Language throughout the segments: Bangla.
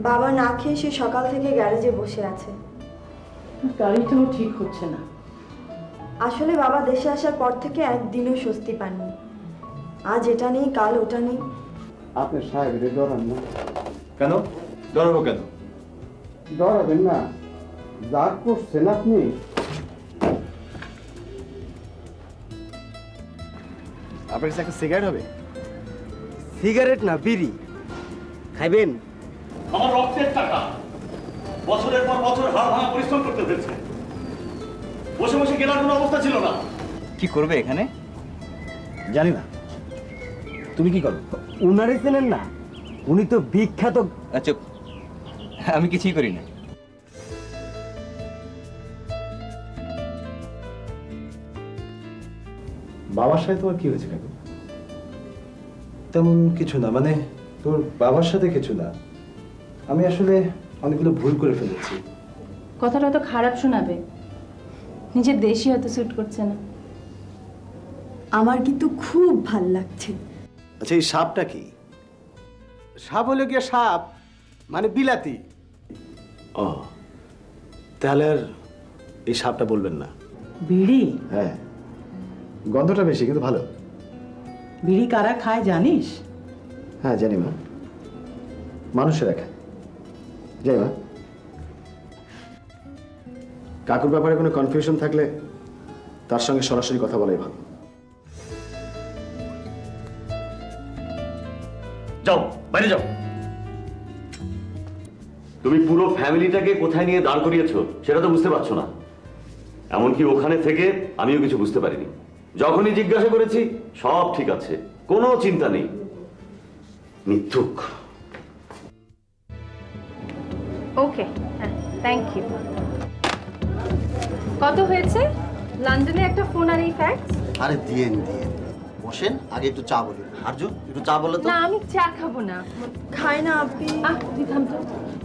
বাবা না খেয়ে সে সকাল থেকে গ্যারেজে বসে আছে। গাড়িটাও ঠিক হচ্ছে না। আসলে বাবা দেশে আসার পর থেকে একদিনও স্বস্তি পাননি। আজ এটা নেই, কাল ওটা নেই। আপনি সাহেবের ডরান না? কেন ডরাবো? কেন ডরাবেন না? যা করছেন আপনি। আপনার কাছে একটা সিগারেট হবে? সিগারেট না, বিড়ি খাইবেন? আমার রক্তের টাকা, বছরের পর বছর হাড় ভাঙা পরিশ্রম করতে হয়েছে। বসে বসে কেনার কোনো অবস্থা ছিল না। কি করবে এখানে? জানি না। তুমি কি করো? উনারে চেনেন না? উনি তো বিখ্যাত। আচ্ছা, আমি কিছুই করি না। বাবার সাথে তোমার কি হয়েছে কাকু? তেমন কিছু না, মানে তোর বাবার সাথে কিছু না। আমি আসলে অনেকগুলো ভুল করে ফেলেছি। কথাটা তো খারাপ শোনাবে, নিজের দেশই হয়তো স্যুট করছে না। আমার কিন্তু খুব ভাল লাগছে। আচ্ছা, এই সাপটা কি? সাপ হলো গিয়ে সাপ, মানে বিলাতি। ও, তাহলে আর এই সাপটা বলবেন না। বিড়ি? হ্যাঁ, গন্ধটা বেশি কিন্তু ভালো। বিড়ি কারা খায় জানিস? হ্যাঁ জানি মা, মানুষেরা খায়। যাই মা। কাকুর ব্যাপারে কোনো কনফিউশন থাকলে তার সঙ্গে সরাসরি কথা বলাই ভালো। যাও, বাইরে যাও। তুমি পুরো ফ্যামিলিটাকে কোথায় নিয়ে দাঁড় করিয়েছো সেটা তো বুঝতে পারছো না। এমনকি ওখানে থেকে আমিও কিছু বুঝতে পারিনি। যখনই জিজ্ঞাসা করেছি সব ঠিক আছে, কোনো চিন্তা নেই। মিথ্যুক। ওকে, হ্যাঁ, থ্যাংক ইউ। কত হয়েছে? লন্ডনে একটা ফোন আর এই ফ্যাক্স? আরে দিয়েন দিয়েন, বসেন, আগে একটু চা বলি। আর্য একটু চা বলো তো। না, আমি চা খাবো না। খায় না আপনি? তুই থাম তো।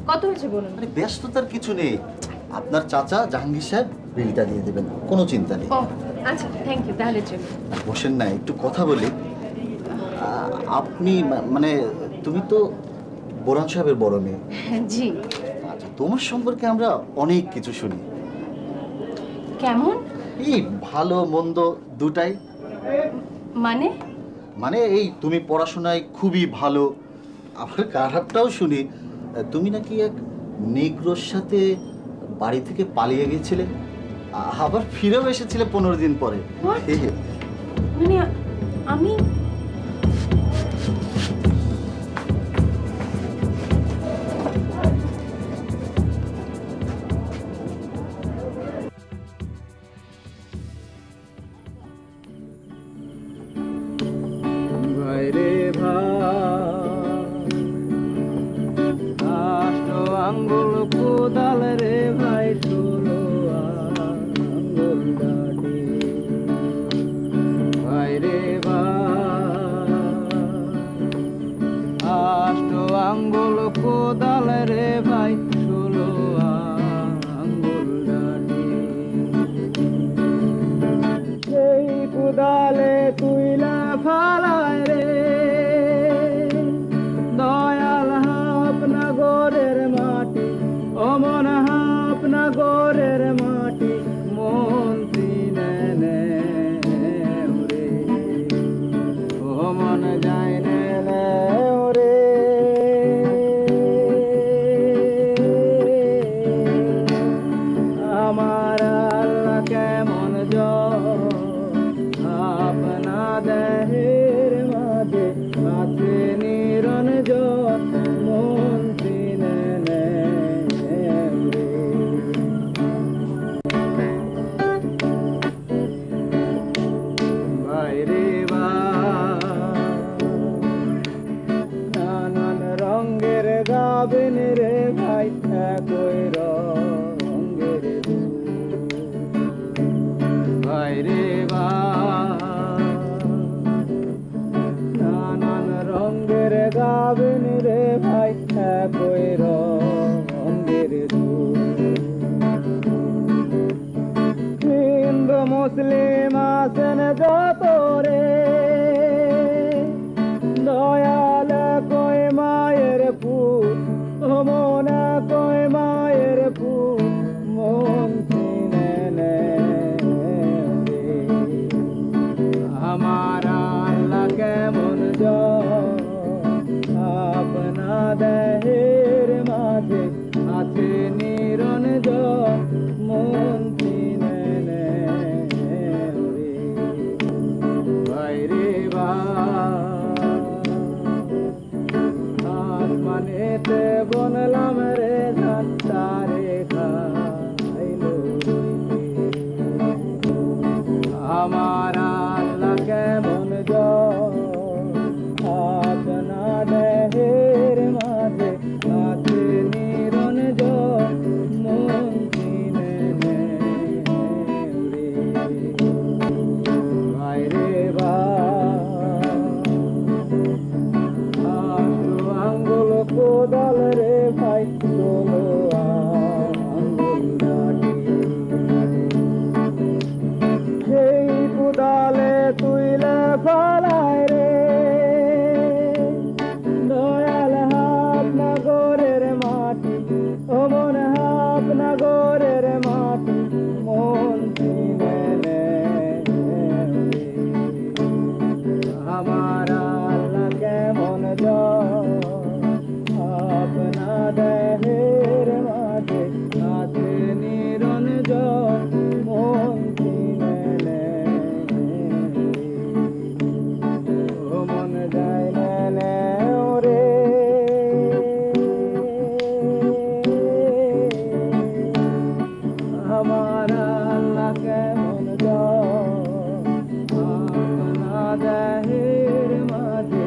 কত হয়েছে বলুন? আরে ব্যস্ততার কিছু নেই, আপনার চাচা জাহাঙ্গীর সাহেব বিলটা দিয়ে দেবেন, কোনো চিন্তা নেই। ও আচ্ছা, থ্যাংক ইউ। তাহলে চল। বসেন না, একটু কথা বলি। আপনি মানে তুমি তো বোরান সাহেবের বড় মেয়ে। জি। আচ্ছা, তোমার সম্পর্কে আমরা অনেক কিছু শুনি। কেমন? এই ভালো মন্দ দুটাই। মানে? মানে এই তুমি পড়াশোনায় খুবই ভালো, আবার খারাপটাও শুনি। তুমি নাকি এক নেগ্রোর সাথে বাড়ি থেকে পালিয়ে গিয়েছিলে, আবার ফিরেও এসেছিলে 15 দিন পরে। মানে আমি ভাইরে আঙ্গুল কোদাল রে ভাই, ষোলো আঙ্গুল ডাটি। ভাইরে আষ্ট আঙ্গুল কোদাল রে ভাই, ষোলো আঙ্গুল ডাটি। সেই কোদালে তুইলা ফালায় রে দয়াল হাপনাগরের মাটি, অমন হাপনাগরের মাটি মন চিনে নে রে, অমন যায় নে রে। আমার আল্লাহ কেমন আপনা দেহের মাঝে আছে নিরঞ্জন, মন চিনে নে রে। বাইরে নানান রঙের গাবেন রে ভাই, একই রঙের বাইরে নানান রঙের গাবেন রে ভাই, একই রঙের হিন্দু মুসলিম আছেন যত রে, দয়াল কই মায়ের পুত মনা কয় মায়ের ফুল মন চিনে নেয়। আমার আল্লাহ কেমন আপনা দেহের মাঝে আছে নিরঞ্জন মন চিনে নেয়। বাইরে আসমানেতে বনলাম রে ধারে খাইল আমার আল্লাহ কেমন আপনা দেহের মাঝে আছে নিরঞ্জন মন চিনে বাইরে আঙ্গুল কোদাল রে ভাই চলো আঙ্গুল ডাকি সেই কোদালে তুইলে ফালায় রে দয়াল হাপনাগরের মাটি ও মন হাপনাগরের মাটি মন চিনে নেয়। আমার আল্লাহ কেমন আপনা দেহের মাঝে আছে নিরঞ্জন মন চিনে নেয়। ও মন যায় না রে আমার আল্লাহ কেমন আপনা দেহের মাঝে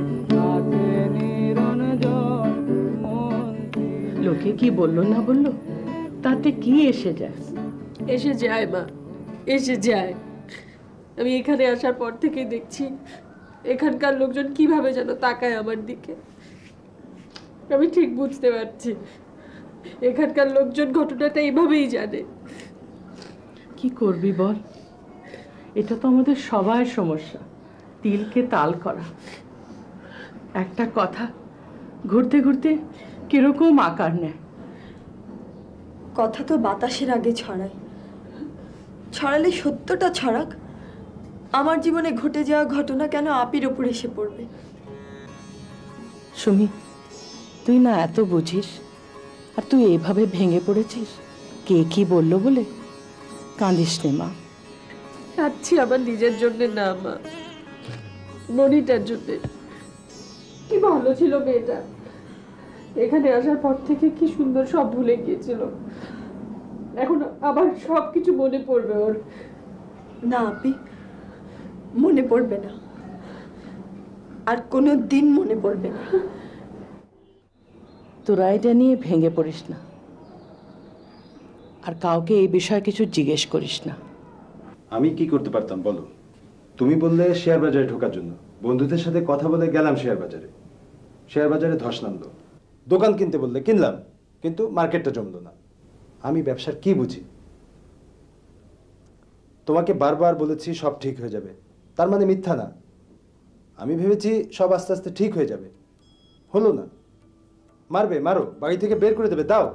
আছে নিরঞ্জন মন চিনে। লোকে কি বললো না বললো তাতে কি এসে যায়? এসে যায় মা, এসে যায়। আমি এখানে আসার পর থেকেই দেখছি এখানকার লোকজন কিভাবে যেন তাকায় আমার দিকে। আমি ঠিক বুঝতে পারছি এখানকার লোকজন ঘটনাটা এইভাবেই জানে। কি করবি বল, এটা তো আমাদের সবার সমস্যা, তিলকে তাল করা। একটা কথা ঘুরতে ঘুরতে কিরকম আকার নেয়। কথা তো বাতাসের আগে ছড়ায়, ছড়ালে সত্যটা ছড়াক। আমার জীবনে ঘটে যাওয়া ঘটনা কেন আপির ওপর এসে পড়বে? সুমি, তুই না এত বুঝিস, আর তুই এভাবে ভেঙে পড়েছিস কে কি বললো বলে। কাঁদিস নে মা। কাঁদছি আমার নিজের জন্য না মা, মনিটার জন্য। কি ভালো ছিল মেয়েটা, এখানে আসার পর থেকে কি সুন্দর সব ভুলে গিয়েছিল। এখন আবার সবকিছু মনে পড়বে ওর। না আপি, মনে পড়বে না, আর কোনো দিন মনে পড়বে না। তোরা এটা নিয়ে ভেঙে পড়িস না, আর কাউকে এই বিষয়ে কিছু জিজ্ঞেস করিস না। আমি কি করতে পারতাম বলো? তুমি বললে শেয়ার বাজারে ঢোকার জন্য, বন্ধুদের সাথে কথা বলে গেলাম শেয়ার বাজারে। শেয়ার বাজারে ধস নামলো। দোকান কিনতে বললে কিনলাম, কিন্তু মার্কেটটা জমলো না। আমি ব্যবসার কি বুঝি? তোমাকে বারবার বলেছি সব ঠিক হয়ে যাবে, তার মানে মিথ্যা না। আমি ভেবেছি সব আস্তে আস্তে ঠিক হয়ে যাবে, হলো না। মারবে, মারো, বাড়ি থেকে বের করে দেবে, দাও।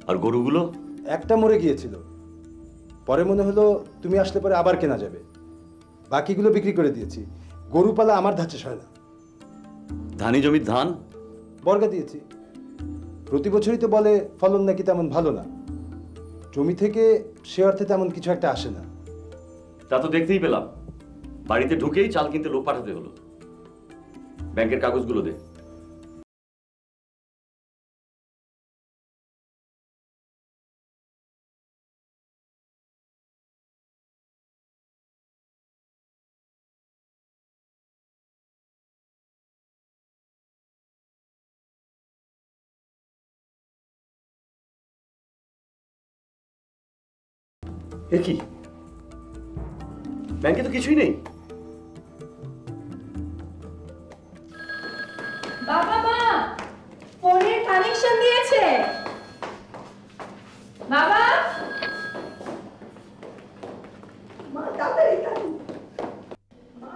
আর গরুগুলো? একটা মরে গিয়েছিল, পরে মনে হলো তুমি আসলে পরে আবার কেনা যাবে। বাকিগুলো বিক্রি করে দিয়েছি। গরু পালা আমার ধাঁচে সয় না। ধানি জমির ধান বর্গা দিয়েছি। প্রতি বছরই তো বলে ফলন নাকি তেমন ভালো না। জমি থেকে সে অর্থে তেমন কিছু একটা আসে না। তা তো দেখতেই পেলাম, বাড়িতে ঢুকেই চাল কিনতে লোক পাঠাতে হলো। ব্যাংকের কাগজগুলো দে। এ কি, ব্যাংকে তো কিছুই নেই। বাবা মা ফোনের কানেকশন দিয়েছে। বাবা,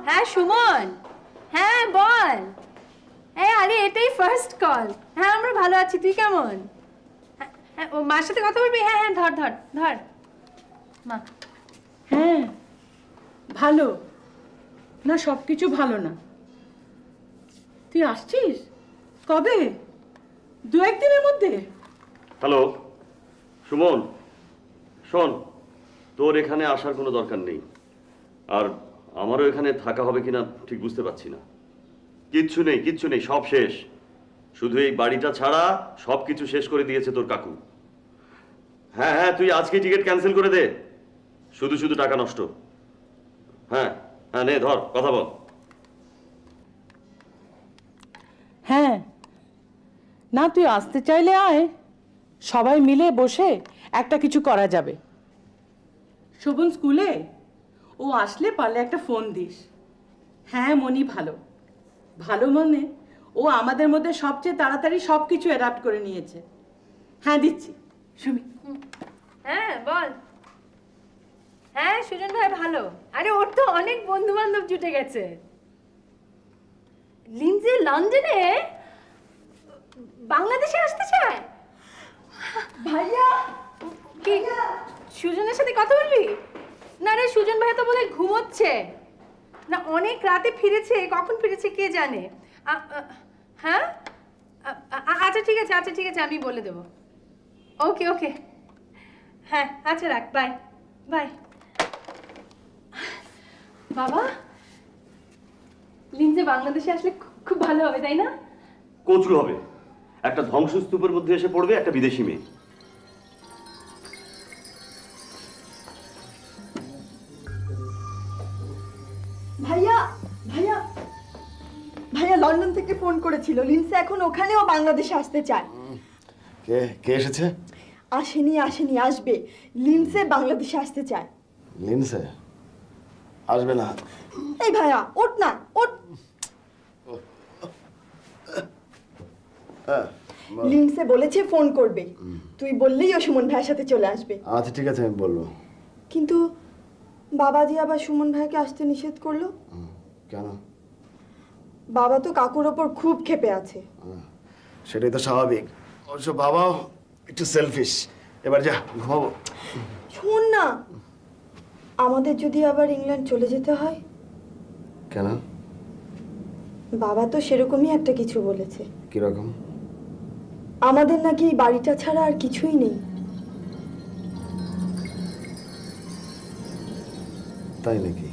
হ্যাঁ সুমন, হ্যাঁ বল। আরে এটাই ফার্স্ট কল। হ্যাঁ আমরা ভালো আছি, তুই কেমন? হ্যাঁ ও মার সাথে কথা বলবি? হ্যাঁ হ্যাঁ ধর ধর ধর মা। হ্যাঁ ভালো না, সব কিছু ভালো না। তুই আসছিস কবে? 2-1 দিনের মধ্যে? হ্যালো সুমন, শোন, তোর এখানে আসার কোনো দরকার নেই, আর আমারও এখানে থাকা হবে কিনা ঠিক বুঝতে পারছি না। কিচ্ছু নেই, কিচ্ছু নেই, সব শেষ। শুধু এই বাড়িটা ছাড়া সব কিছু শেষ করে দিয়েছে তোর কাকু। হ্যাঁ হ্যাঁ, তুই আজকে টিকিট ক্যান্সেল করে দে, শুধু শুধু টাকা নষ্ট। হ্যাঁ হ্যাঁ, নে ধর, কথা বল। হ্যাঁ না, তুই আসতে চাইলে আয়, সবাই মিলে বসে একটা কিছু করা যাবে। শোভন স্কুলে, ও আসলে পারলে একটা ফোন দিস। হ্যাঁ মনি ভালো, ভালো মানে ও আমাদের মধ্যে সবচেয়ে তাড়াতাড়ি সব কিছু অ্যাডাপ্ট করে নিয়েছে। হ্যাঁ দিচ্ছি। সুমি হ্যাঁ বল। হ্যাঁ সুজন ভাই ভালো। আরে ওর তো অনেক বন্ধু বান্ধব জুটে গেছে। লিন্ডসে লন্ডনে বাংলাদেশে আসতে চায়। ভাইয়া কি সুজনের সাথে কথা বলবি? না রে, সুজন ভাই তো বলে ঘুমোচ্ছে না, অনেক রাতে ফিরেছে, কখন ফিরেছে কে জানে। হ্যাঁ আচ্ছা ঠিক আছে, আচ্ছা ঠিক আছে, আমি বলে দেবো। ওকে ওকে, হ্যাঁ আচ্ছা রাখ, বাই বাই। বাবা লিন্ডসে বাংলাদেশে আসলে খুব ভালো হবে, তাই না? কচু হবে, একটা ধ্বংসস্তূপের মধ্যে এসে পড়বে একটা বিদেশি মেয়ে। ভাইয়া ভাইয়া ভাইয়া লন্ডন থেকে ফোন করেছিল, লিন্সে এখন ওখানেও বাংলাদেশে আসতে চায়। কে কে এসেছে? আসেনি আসেনি, আসবে। লিন্সে বাংলাদেশে আসতে চায়। লিন্সে আসবে না? এই ভাইয়া ওঠ না, ওঠ। লিন্সে বলেছে ফোন করবে, তুই বললেই ও সুমন ভাইয়ের সাথে চলে আসবে। আচ্ছা ঠিক আছে, আমি বলবো। কিন্তু বাবাজি আবার সুমন ভাইকে আসতে নিষেধ করলো। কেন? বাবা তো কাকুর ওপর খুব ক্ষেপে আছে। সেটাই তো স্বাভাবিক, অবশ্য বাবাও একটু সেলফিশ। এবার যা ঘুমাবো। শোন না, আমাদের যদি আবার ইংল্যান্ড চলে যেতে হয়? কেন? বাবা তো সেরকমই একটা কিছু বলেছে। কিরকম? আমাদের নাকি এই বাড়িটা ছাড়া আর কিছুই নেই। তাই নাকি?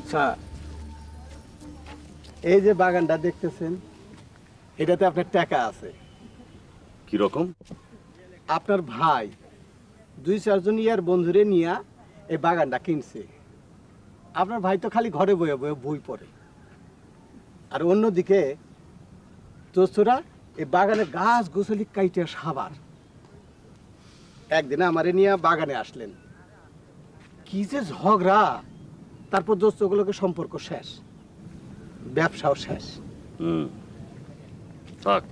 স্যার, এই যে বাগানটা দেখতেছেন, এটাতে আপনার টাকা আছে। কি রকম? আপনার ভাই 2-4 জন ইয়ার বন্ধুরে নিয়ে এই বাগানটা কিনছে। আপনার ভাই তো খালি ঘরে বয়ে বয়ে বই পড়ে, আর অন্যদিকে দোস্তরা এই বাগানে গাছ গোছালি কাইটে সাবার। একদিন আমারে নিয়ে বাগানে আসলেন, কি যে ঝগড়া। তারপর দোস্তগুলোকে সম্পর্ক শেষ, ব্যবসাও শেষ। থাক,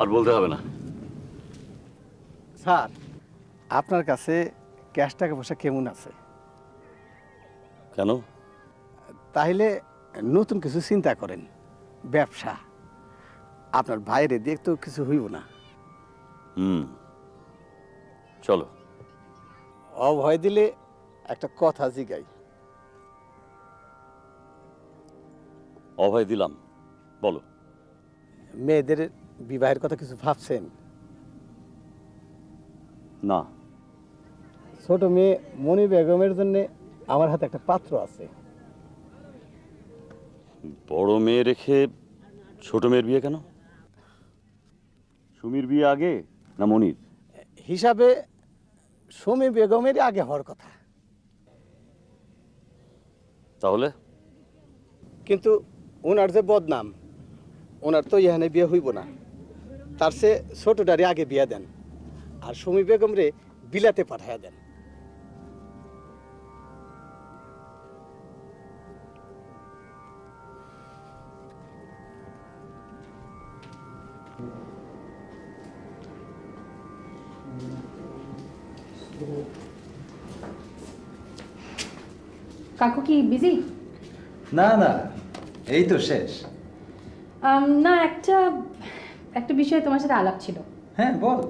আর বলতে হবে না। স্যার, আপনার কাছে ক্যাশ টাকা পয়সা কেমন আছে? কেন? তাহলে নতুন কিছু চিন্তা করেন, ব্যবসা। আপনার বাইরে দিয়ে তো কিছু হইব না। চলো। অভয় দিলে একটা কথা জিগাই। অভয় দিলাম, বলো। মেয়েদের বিবাহের কথা কিছু ভাবছেন? না। ছোট মেয়ে মনি বেগমের জন্য আমার হাতে একটা পাত্র আছে। বড় মেয়ে রেখে ছোট মেয়ের বিয়ে কেন? সুমির বিয়ে আগে না মনির? হিসাবে সুমি বেগমের আগে হওয়ার কথা। তাহলে? কিন্তু ওনার যে বদনাম, ওনার তো এখানে বিয়ে হইব না। তার সে ছোটটারে আগে বিয়ে দেন, আর সুমি বেগম রে বিলাতে পাঠাইয়া দেন। কাকু কি বিজি? না না, এই তো শেষ। না, একটা বিষয়ে তোমার সাথে আলাপ ছিল। হ্যাঁ বল।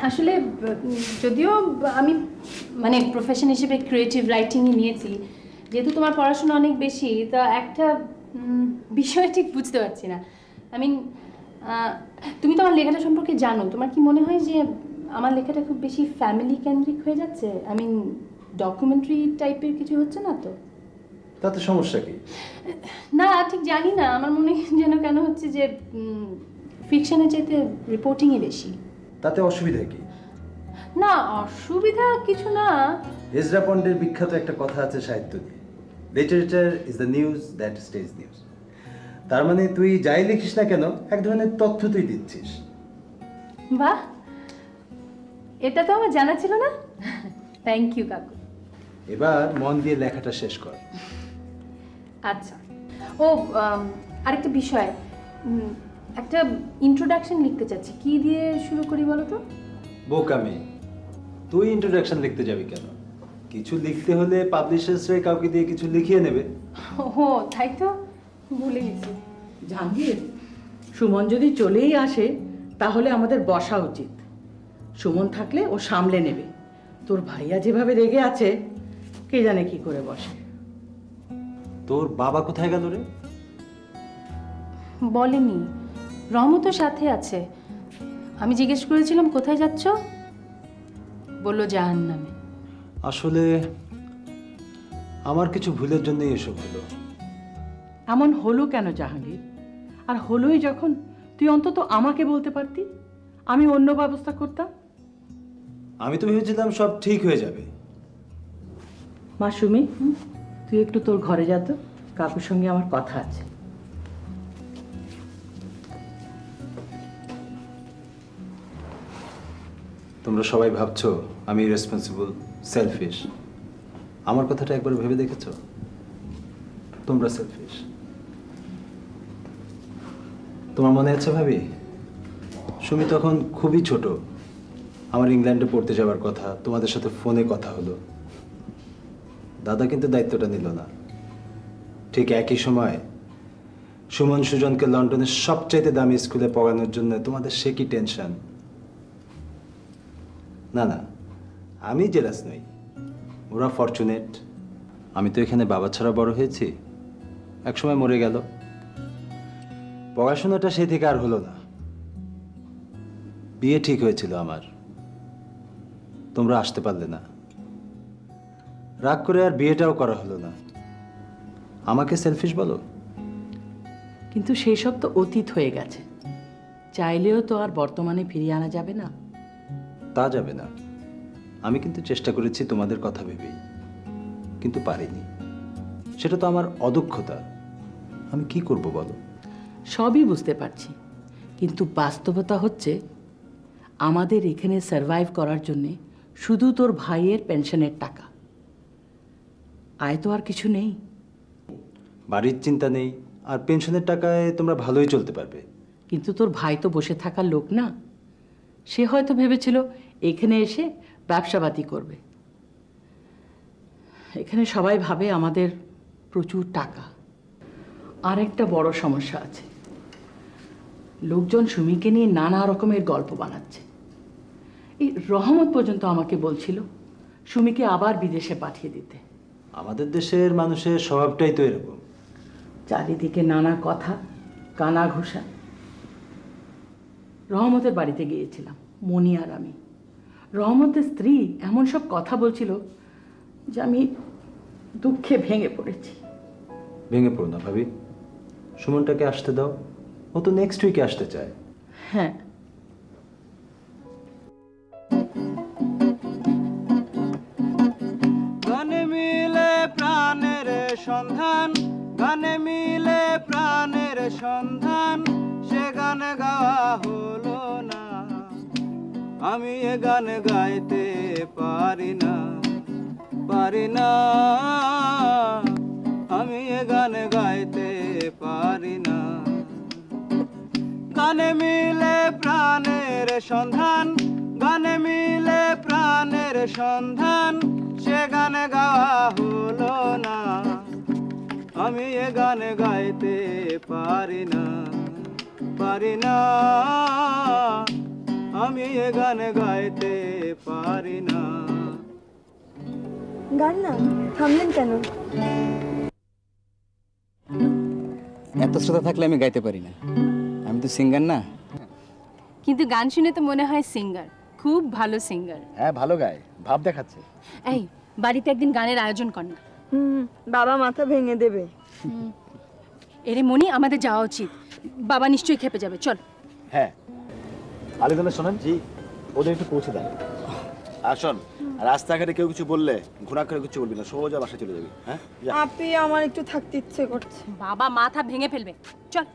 আসলে যদিও আমি মানে প্রফেশন হিসেবে ক্রিয়েটিভ রাইটিংই নিয়েছি, যেহেতু তোমার পড়াশোনা অনেক বেশি, তা একটা বিষয় ঠিক বুঝতে পারছি না। আই মিন, তুমি তো আমার লেখাটা সম্পর্কে জানো, তোমার কি মনে হয় যে আমার লেখাটা খুব বেশি ফ্যামিলি কেন্দ্রিক হয়ে যাচ্ছে? আই মিন, ডকুমেন্টারি টাইপের কিছু হচ্ছে না তো? তাতে সমস্যা কি? না ঠিক জানি না, আমার মনে যেন কেন হচ্ছে যে ফিকশনের চাইতে রিপোর্টিংই বেশি। তাতে অসুবিধা কি? না অসুবিধা কিছু না। এজরা পন্ডের বিখ্যাত একটা কথা আছে সাহিত্য নিয়ে, literature is the news that stage news. তার মানে তুই যাই লিখিস না কেন, এক ধরনের তথ্য তুই দিচ্ছিস। বাহ, এটা তো আমার জানা ছিল না। থ্যাংক ইউ কাকু। এবার মন দিয়ে লেখাটা শেষ কর। আচ্ছা, ও আরেকটা বিষয়, একটা ইন্ট্রোডাকশন লিখতে চাচ্ছি, কি দিয়ে শুরু করি বলো তো? বোকামি, তুই ইন্ট্রোডাকশন লিখতে যাবি কেন? কিছু লিখতে হলে পাবলিশার্সরা কাউকে দিয়ে কিছু লিখিয়ে নেবে। ও তাই তো, ভুলে গেছি। জাহাঙ্গীর, সুমন যদি চলেই আসে তাহলে আমাদের বসা উচিত। সুমন থাকলে ও সামলে নেবে। তোর ভাইয়া যেভাবে রেগে আছে, কে জানে কি করে বসে। তোর বাবা কোথায় গেল রে? বলেনি, রহমতও সাথে আছে। আমি জিজ্ঞেস করেছিলাম কোথায় যাচ্ছ, বললো জাহান্নামে। আসলে আমার কিছু ভুলের জন্যই এসব হলো। এমন হলো কেন জাহাঙ্গীর? আর হলোই যখন, তুই অন্তত আমাকে বলতে পারতি, আমি অন্য ব্যবস্থা করতাম। আমি তো ভেবেছিলাম সব ঠিক হয়ে যাবে। মা সুমি, তুই একটু তোর ঘরে যা তো, কাকুর সঙ্গে আমার কথা আছে। তোমরা সবাই ভাবছো আমি রেসপন্সিবল, সেলফিশ। আমার কথাটা একবার ভেবে দেখেছো? তোমরা সেলফিশ। তোমার মনে আছে ভাবি, সুমি তখন খুবই ছোট। আমার ইংল্যান্ডে পড়তে যাওয়ার কথা, তোমাদের সাথে ফোনে কথা হলো। দাদা কিন্তু দায়িত্বটা নিল না। ঠিক একই সময় সুমন সুজনকে লন্ডনের সবচাইতে দামি স্কুলে পড়ানোর জন্য তোমাদের সে কি টেনশন। না না, আমি জেলাস নই, ওরা ফরচুনেট। আমি তো এখানে বাবা ছাড়া বড় হয়েছি, একসময় মরে গেল। পড়াশোনাটা সেই থেকে আর হলো না। বিয়ে ঠিক হয়েছিল আমার, তোমরা আসতে পারলে না। রাগ করে আর বিয়েটাও করা হলো না। আমাকে সেলফিশ বলো? কিন্তু সেই সব তো অতীত হয়ে গেছে, চাইলেও তো আর বর্তমানে ফিরিয়ে আনা যাবে না। তা যাবে না। আমি কিন্তু চেষ্টা করেছি তোমাদের কথা ভেবেই, কিন্তু পারিনি। সেটা তো আমার অদক্ষতা। আমি কি করব বলো? সবই বুঝতে পারছি, কিন্তু বাস্তবতা হচ্ছে আমাদের এখানে সার্ভাইভ করার জন্যে শুধু তোর ভাইয়ের পেনশনের টাকা, আয় তো আর কিছু নেই। বাড়ির চিন্তা নেই, আর পেনশনের টাকায় তোমরা ভালোই চলতে পারবে। কিন্তু তোর ভাই তো বসে থাকার লোক না। সে হয়তো ভেবেছিল এখানে এসে ব্যবসাপাতি করবে। এখানে সবাই ভাবে আমাদের প্রচুর টাকা। আর একটা বড় সমস্যা আছে, লোকজন সুমিকে নিয়ে নানা রকমের গল্প বানাচ্ছে। এই রহমত পর্যন্ত আমাকে বলছিল সুমিকে আবার বিদেশে পাঠিয়ে দিতে। আমাদের দেশের মানুষের স্বভাবটাই তো এরকম। চারিদিকে নানা কথা, কানা ঘুষা। রহমতের বাড়িতে গিয়েছিলাম, মনি আর আমি। রহমতের স্ত্রী এমন সব কথা বলছিল যে আমি দুঃখে ভেঙে পড়েছি। ভেঙে পড়ো না ভাবি, সুমনটাকে আসতে দাও। ও তো নেক্সট উইকে আসতে চায়। হ্যাঁ, গানে মিলে প্রাণের সন্ধান, গানে মিলে প্রাণের সন্ধান, সে গান গাওয়া হলো না। আমি এ গান গাইতে পারি না, পারি না। আমি এ গান গাইতে পারি না। গানে মিলে প্রাণের সন্ধান, গানে মিলে প্রাণের সন্ধান, সে গান গাওয়া হলো না, আমি এ গান গাইতে পারি না, পারি না, আমি এ গান গাইতে পারি না। গান না থামলেন কেন? এত শ্রোতা থাকলে আমি গাইতে পারি না, আমি তো সিঙ্গার না। কিন্তু গান শুনে তো মনে হয় সিঙ্গার, খুব ভালো সিঙ্গার। হ্যাঁ ভালো গায়, ভাব দেখাচ্ছে। এই বাড়িতে একদিন গানের আয়োজন কর না। বাবা মাথা ভেঙে দেবে। এরে মনি, আমাদের যাওয়া উচিত, বাবা নিশ্চয়ই খেপে যাবে। চল। হ্যাঁ আলিদানা শোনেন জি, ওদের একটু পৌঁছে দেন। আর শোন, রাস্তাঘাটে কেউ কিছু বললে ঘোরা করে কিছু বলবি না, সোজা বাসায় চলে যাবি। হ্যাঁ আপনি, আমার একটু থাকতে ইচ্ছে করছে। বাবা মাথা ভেঙে ফেলবে। চল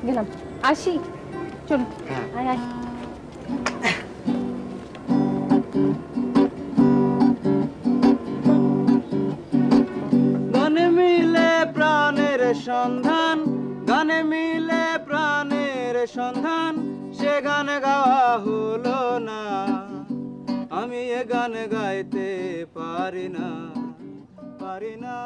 গেলাম, আসি। চল আয় আয়। গানে মিলে প্রাণের সন্ধান, গানে মিলে প্রাণের সন্ধান, সে গান গাওয়া হলো না, আমি এ গান গাইতে পারি না, পারি না।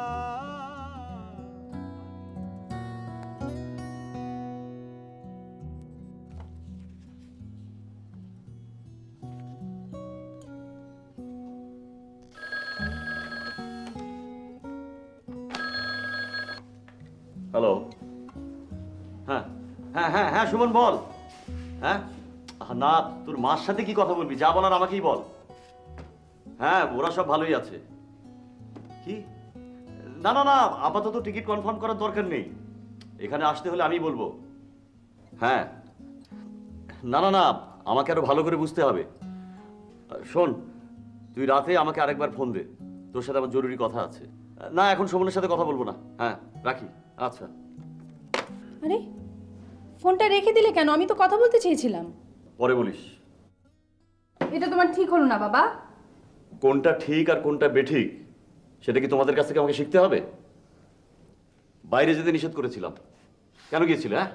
হ্যালো। হ্যাঁ হ্যাঁ হ্যাঁ হ্যাঁ সুমন বল। হ্যাঁ না, তোর মার সাথে কি কথা বলবি, যা বলার আমাকেই বল। হ্যাঁ ওরা সব ভালোই আছে। কি? না না না, আপাতত টিকিট কনফার্ম করার দরকার নেই, এখানে আসতে হলে আমি বলবো। হ্যাঁ না না না, আমাকে আরো ভালো করে বুঝতে হবে। শোন, তুই রাতে আমাকে আরেকবার ফোন দে, তোর সাথে আমার জরুরি কথা আছে। না এখন সুমনের সাথে কথা বলবো না। হ্যাঁ রাখি। আচ্ছা। আরে ফোনটা রেখে দিলে কেন? আমি তো কথা বলতে চেয়েছিলাম। পরে বলিস। এটা তোমার ঠিক হলো না বাবা। কোনটা ঠিক আর কোনটা বেঠিক সেটা কি তোমাদের কাছ থেকে আমাকে শিখতে হবে? বাইরে যেতে নিষেধ করেছিলাম, কেন গিয়েছিলে? হ্যাঁ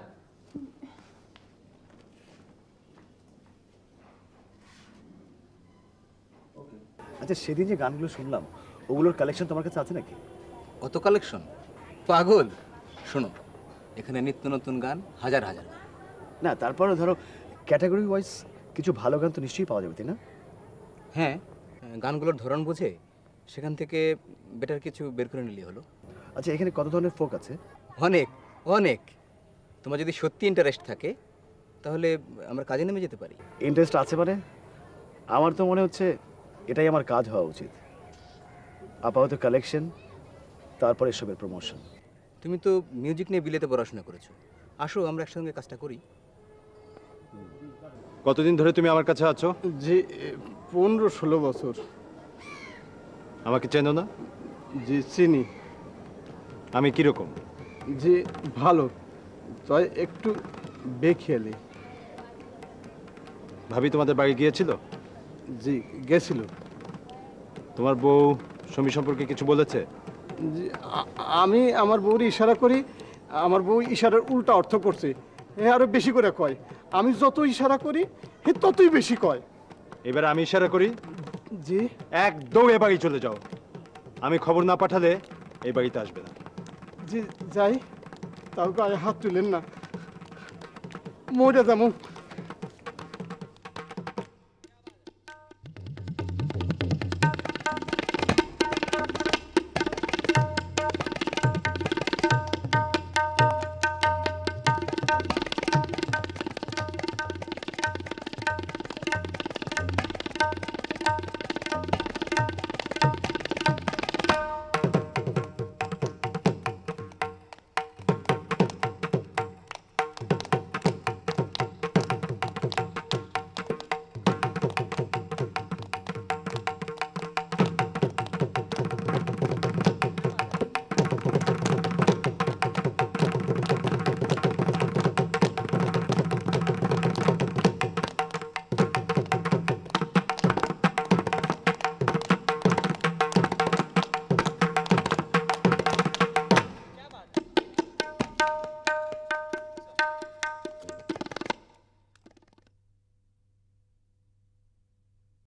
আচ্ছা, সেদিন যে গানগুলো শুনলাম ওগুলোর কালেকশন তোমার কাছে আছে নাকি? কত কালেকশন পাগল! শোনো, এখানে নিত্য নতুন গান, হাজার হাজার। না তারপরে ধরো ক্যাটাগরি ওয়াইজ কিছু ভালো গান তো নিশ্চয়ই পাওয়া যাবে, তাই না? হ্যাঁ, গানগুলোর ধরন বুঝে সেখান থেকে বেটার কিছু বের করে নিলে হলো। আচ্ছা, এখানে কত ধরনের ফোক আছে? অনেক অনেক। তোমার যদি সত্যি ইন্টারেস্ট থাকে তাহলে আমরা কাজে নেমে যেতে পারি। ইন্টারেস্ট আছে মানে? আমার তো মনে হচ্ছে এটাই আমার কাজ হওয়া উচিত। আপাতত কালেকশন, তারপরে এসবের প্রমোশন। তুমি তো মিউজিক নিয়ে বিলেতে পড়াশোনা করেছো, আসো আমরা একসঙ্গে কাজটা করি। কতদিন ধরে তুমি আমার কাছে আছো? জি 15-16 বছর। আমাকে চেনো না? জি চিনি। আমি কিরকম? জি ভালো, তাই একটু বেখেয়ালি। ভাবি তোমাদের বাড়ি গিয়েছিল? জি গেছিল। তোমার বউ সমী সম্পর্কে কিছু বলেছে? জি আমি আমার বউর ইশারা করি, আমার বউ ইশারার উল্টা অর্থ করছে, এ আরো বেশি করে কয়। আমি যত ইশারা করি হে ততই বেশি কয়। এবার আমি ইশারা করি? জি। একদম এ বাড়ি চলে যাও, আমি খবর না পাঠালে এই বাড়িতে আসবে না। জি যাই, তাও গায়ে হাত তুলেন না, মরে যাবো।